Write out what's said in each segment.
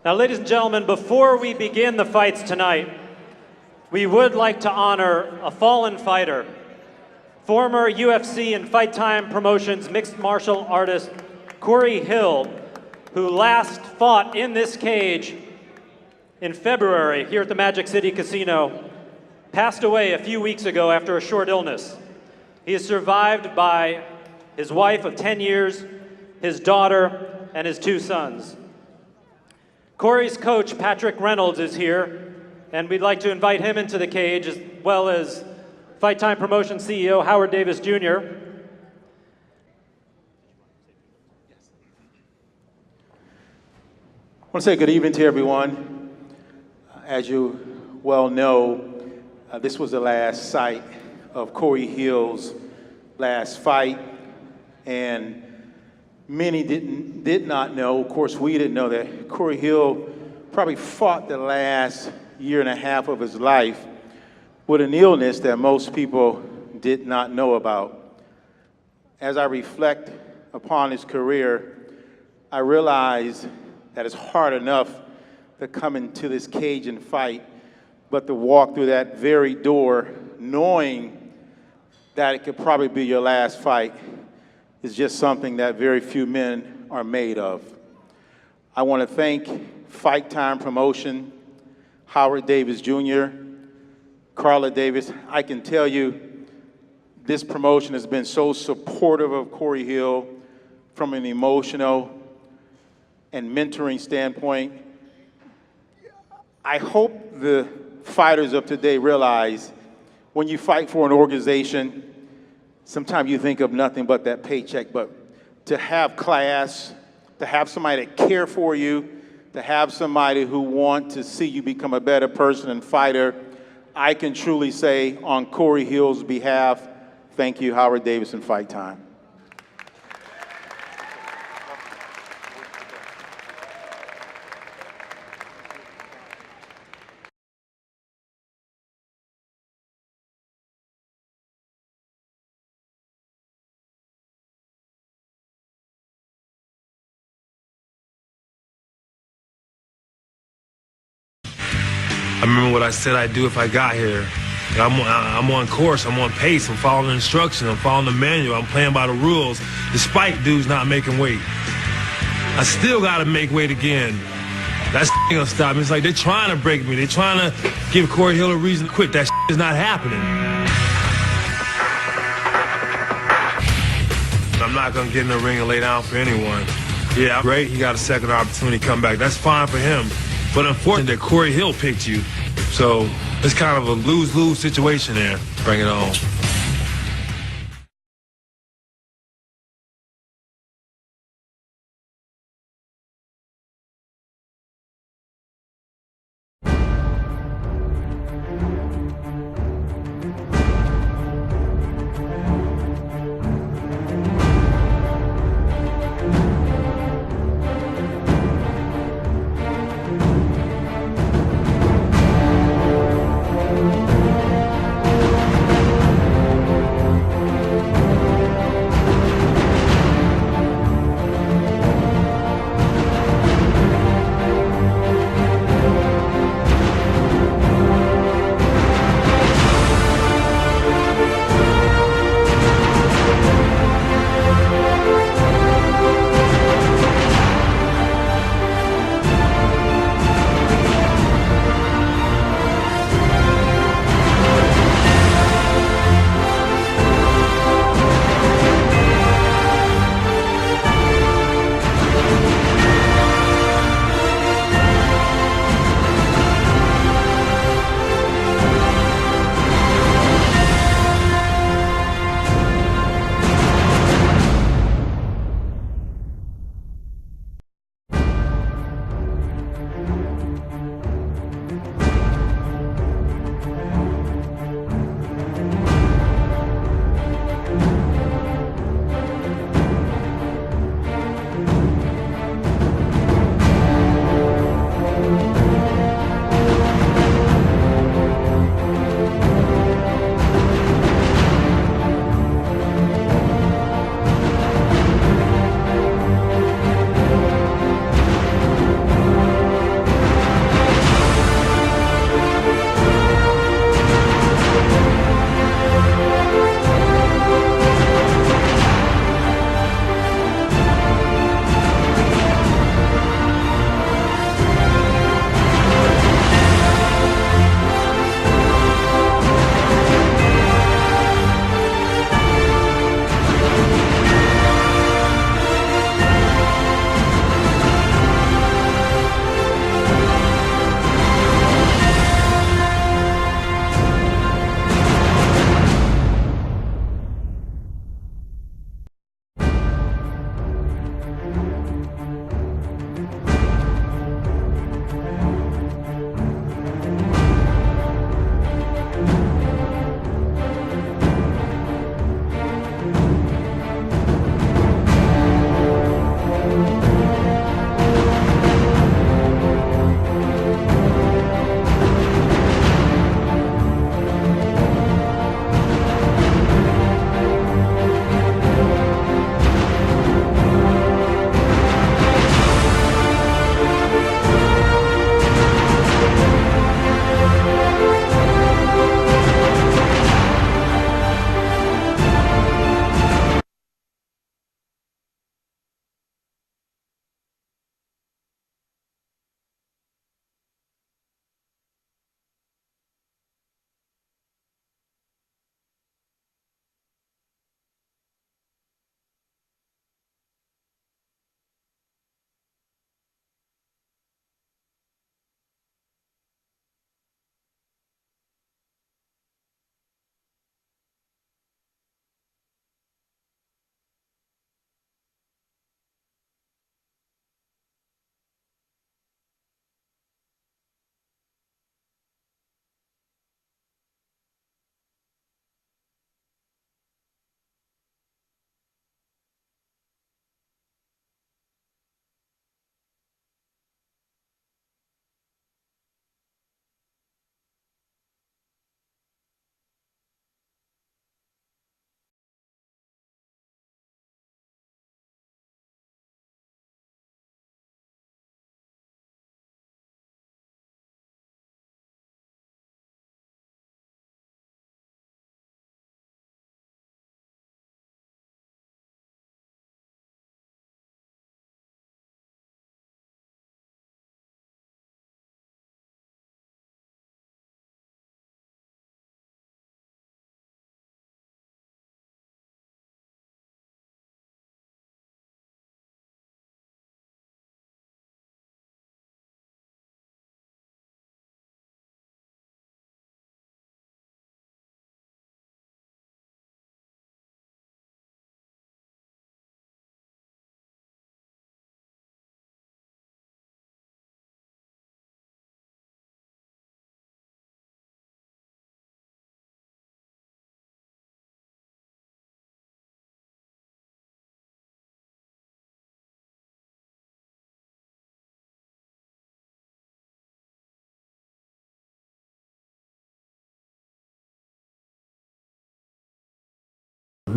Now, ladies and gentlemen, before we begin the fights tonight, we would like to honor a fallen fighter, former UFC and Fight Time Promotions mixed martial artist Corey Hill, who last fought in this cage in February here at the Magic City Casino, passed away a few weeks ago after a short illness. He is survived by his wife of 10 years, his daughter, and his 2 sons. Corey's coach, Patrick Reynolds, is here, and we'd like to invite him into the cage, as well as Fight Time Promotion CEO Howard Davis Jr. I want to say good evening to everyone. As you well know, this was the last sight of Corey Hill's last fight, and many did not know, of course we didn't know, that Corey Hill probably fought the last year and a half of his life with an illness that most people did not know about. As I reflect upon his career, I realize that it's hard enough to come into this cage and fight, but to walk through that very door knowing that it could probably be your last fight is just something that very few men are made of. I want to thank Fight Time Promotion, Howard Davis Jr., Carla Davis. I can tell you this promotion has been so supportive of Corey Hill from an emotional and mentoring standpoint. I hope the fighters of today realize when you fight for an organization, sometimes you think of nothing but that paycheck, but to have class, to have somebody that care for you, to have somebody who want to see you become a better person and fighter, I can truly say on Corey Hill's behalf, thank you, Howard Davis and Fight Time. I remember what I said I'd do if I got here. I'm on course, I'm on pace, I'm following the instructions, I'm following the manual, I'm playing by the rules, despite dudes not making weight. I still gotta make weight again. That's gonna stop me. It's like they're trying to break me, they're trying to give Corey Hill a reason to quit. That is not happening. I'm not gonna get in the ring and lay down for anyone. Yeah, great, he got a second opportunity to come back. That's fine for him. But unfortunately, that Corey Hill picked you. So it's kind of a lose-lose situation there. Bring it on.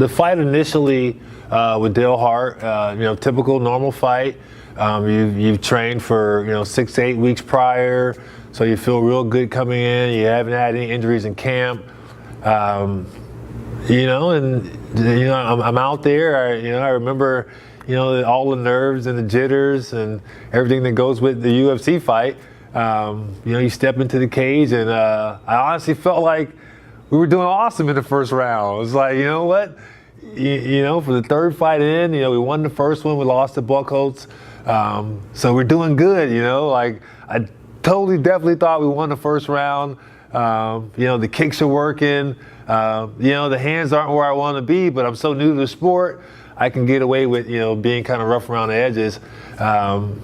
the fight initially with Dale Hart, typical normal fight. You've trained for 6 to 8 weeks prior, so you feel real good coming in. You haven't had any injuries in camp, I'm out there. I remember all the nerves and the jitters and everything that goes with the UFC fight. You step into the cage, and I honestly felt like we were doing awesome in the first round. It was like, you know what? For the third fight in, we won the first one, we lost to Buckholz. So we're doing good, like I definitely thought we won the first round. The kicks are working. The hands aren't where I want to be, but I'm so new to the sport, I can get away with, being kind of rough around the edges. And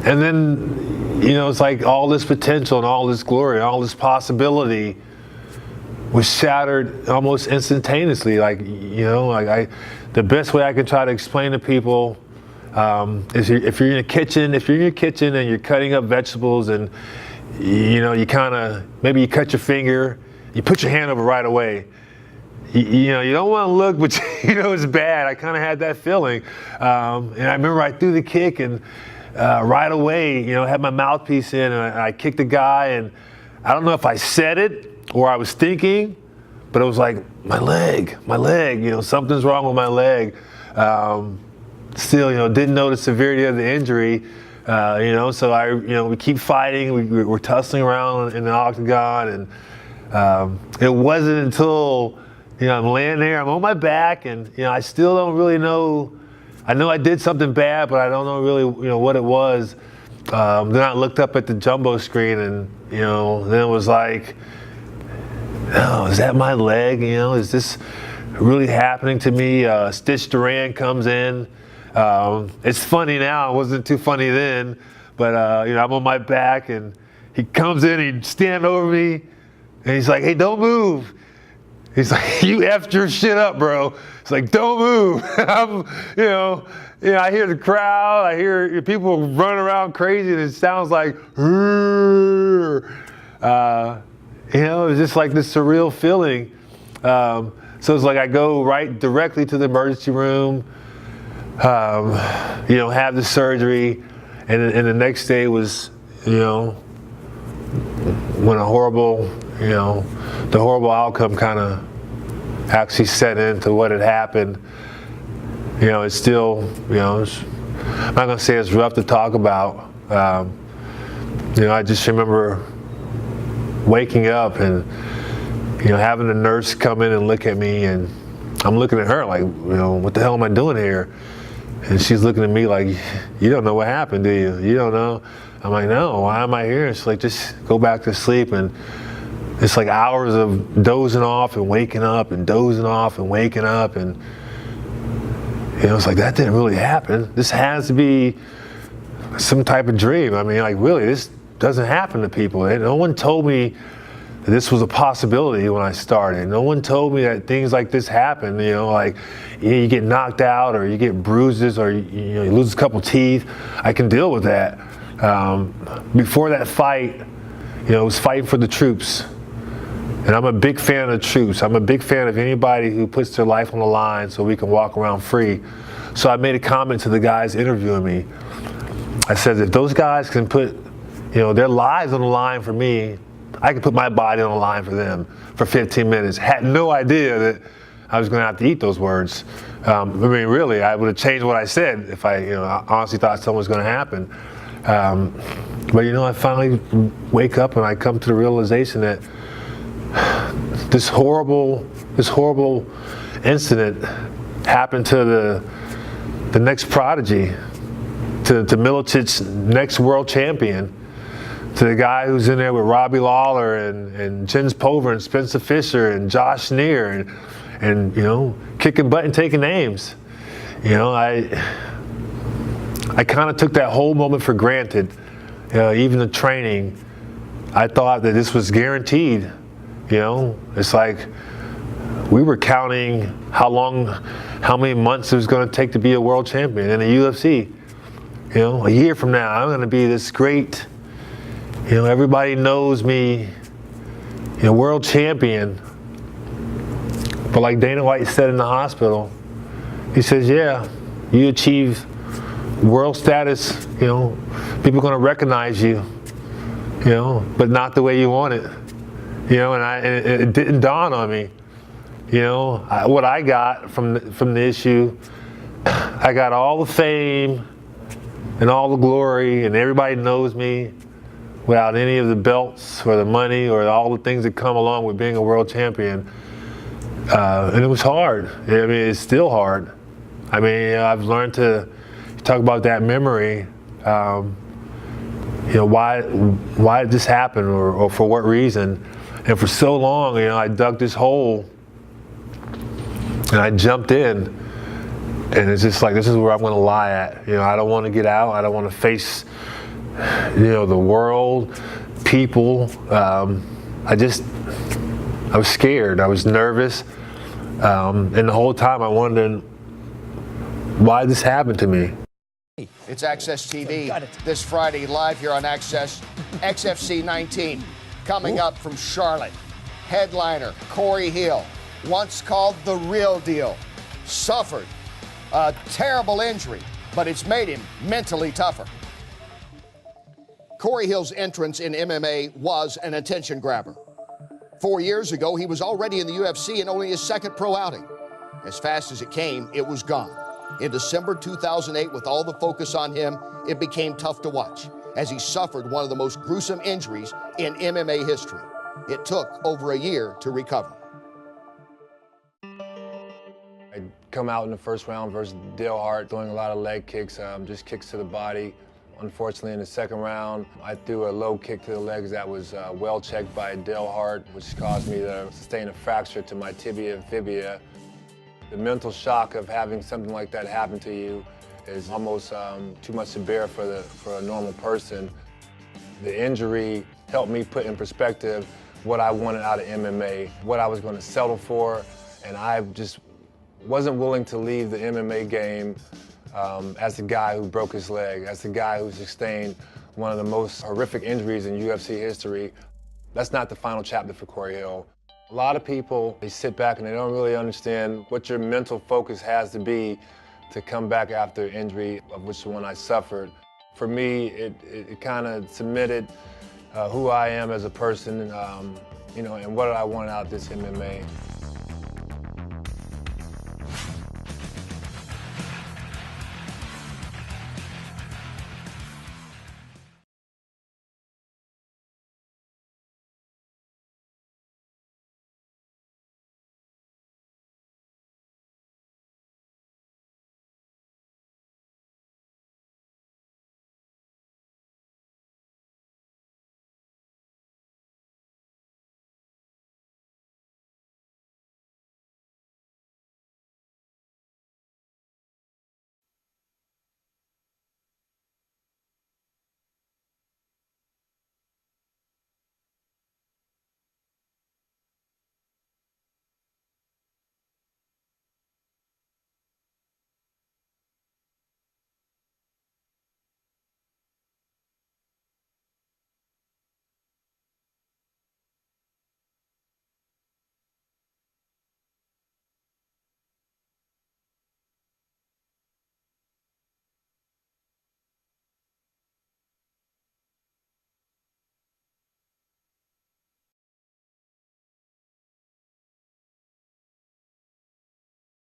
then, it's like all this potential and all this glory and all this possibility was shattered almost instantaneously. The best way I can try to explain to people is if you're in your kitchen and you're cutting up vegetables and, you kind of, maybe you cut your finger, you put your hand over right away. You don't want to look, but it's bad. I kind of had that feeling. And I remember I threw the kick and right away, had my mouthpiece in and I kicked the guy, and I don't know if I said it or I was thinking, but it was like, my leg, something's wrong with my leg. Still, didn't know the severity of the injury, so we keep fighting, we're tussling around in the octagon, and it wasn't until, I'm laying there, I'm on my back, and, I still don't really know. I know I did something bad, but I don't know really, what it was. Then I looked up at the jumbo screen, and, then it was like, oh, is that my leg? Is this really happening to me? Stitch Duran comes in. It's funny now. It wasn't too funny then, but I'm on my back, and he comes in, he stands over me, and he's like, "Hey, don't move." He's like, "You effed your shit up, bro." It's like, "Don't move." I hear the crowd, I hear people running around crazy, and it sounds like, it was just like this surreal feeling. So it's like I go directly to the emergency room, have the surgery, and the next day was, when the horrible outcome kind of actually set into what had happened. It's still, I'm not gonna say it's rough to talk about. I just remember waking up and, having the nurse come in and look at me, and I'm looking at her like, what the hell am I doing here? And she's looking at me like, you don't know what happened, do you? You don't know? I'm like, no, why am I here? It's like, just go back to sleep. And it's like hours of dozing off and waking up and dozing off and waking up. And, it's like, that didn't really happen. This has to be some type of dream. I mean, like, really, this doesn't happen to people. No one told me that this was a possibility when I started. No one told me that things like this happen, you get knocked out or you get bruises or you lose a couple teeth. I can deal with that. Before that fight, it was fighting for the troops. And I'm a big fan of the troops. I'm a big fan of anybody who puts their life on the line so we can walk around free. So I made a comment to the guys interviewing me. I said, if those guys can put, their lives on the line for me, I can put my body on the line for them for 15 minutes. Had no idea that I was going to have to eat those words. Really, I would have changed what I said if I, honestly thought something was going to happen. But I finally wake up and I come to the realization that this horrible incident happened to the next prodigy, to Milicic's next world champion, to the guy who's in there with Robbie Lawler and Jens Pover and Spencer Fisher and Josh Neer and kicking butt and taking names. I kind of took that whole moment for granted. Even the training, I thought that this was guaranteed. It's like we were counting how many months it was going to take to be a world champion in the UFC. A year from now, I'm going to be this great, everybody knows me, world champion. But like Dana White said in the hospital, he says, yeah, you achieve world status, you know, people are going to recognize you, you know, but not the way you want it. You know, and it didn't dawn on me. You know, what I got from the issue, I got all the fame and all the glory, and everybody knows me without any of the belts or the money or all the things that come along with being a world champion. And it was hard. I mean, it's still hard. I mean, I've learned to talk about that memory. You know, why did this happen, or for what reason? And for so long, you know, I dug this hole and I jumped in, and it's just like, this is where I'm going to lie at. You know, I don't want to get out. I don't want to face, you know, the world, people. I was scared. I was nervous, and the whole time I wondered why this happened to me. It's Access TV this Friday, live here on Access. XFC 19 coming up from Charlotte. Headliner Corey Hill, once called the real deal, suffered a terrible injury, but it's made him mentally tougher. Corey Hill's entrance in MMA was an attention grabber. 4 years ago, he was already in the UFC in only his second pro outing. As fast as it came, it was gone. In December 2008, with all the focus on him, it became tough to watch as he suffered one of the most gruesome injuries in MMA history. It took over a year to recover. I come out in the first round versus Dale Hart, throwing a lot of leg kicks, just kicks to the body. Unfortunately, in the second round, I threw a low kick to the legs that was well checked by Dale Hart, which caused me to sustain a fracture to my tibia and fibia. The mental shock of having something like that happen to you is almost too much to bear for a normal person. The injury helped me put in perspective what I wanted out of MMA, what I was going to settle for, and I just wasn't willing to leave the MMA game as the guy who broke his leg, as the guy who sustained one of the most horrific injuries in UFC history. That's not the final chapter for Corey Hill. A lot of people, they sit back and they don't really understand what your mental focus has to be to come back after injury, of which the one I suffered. For me, it kind of cemented who I am as a person, you know, and what I wanted out of this MMA.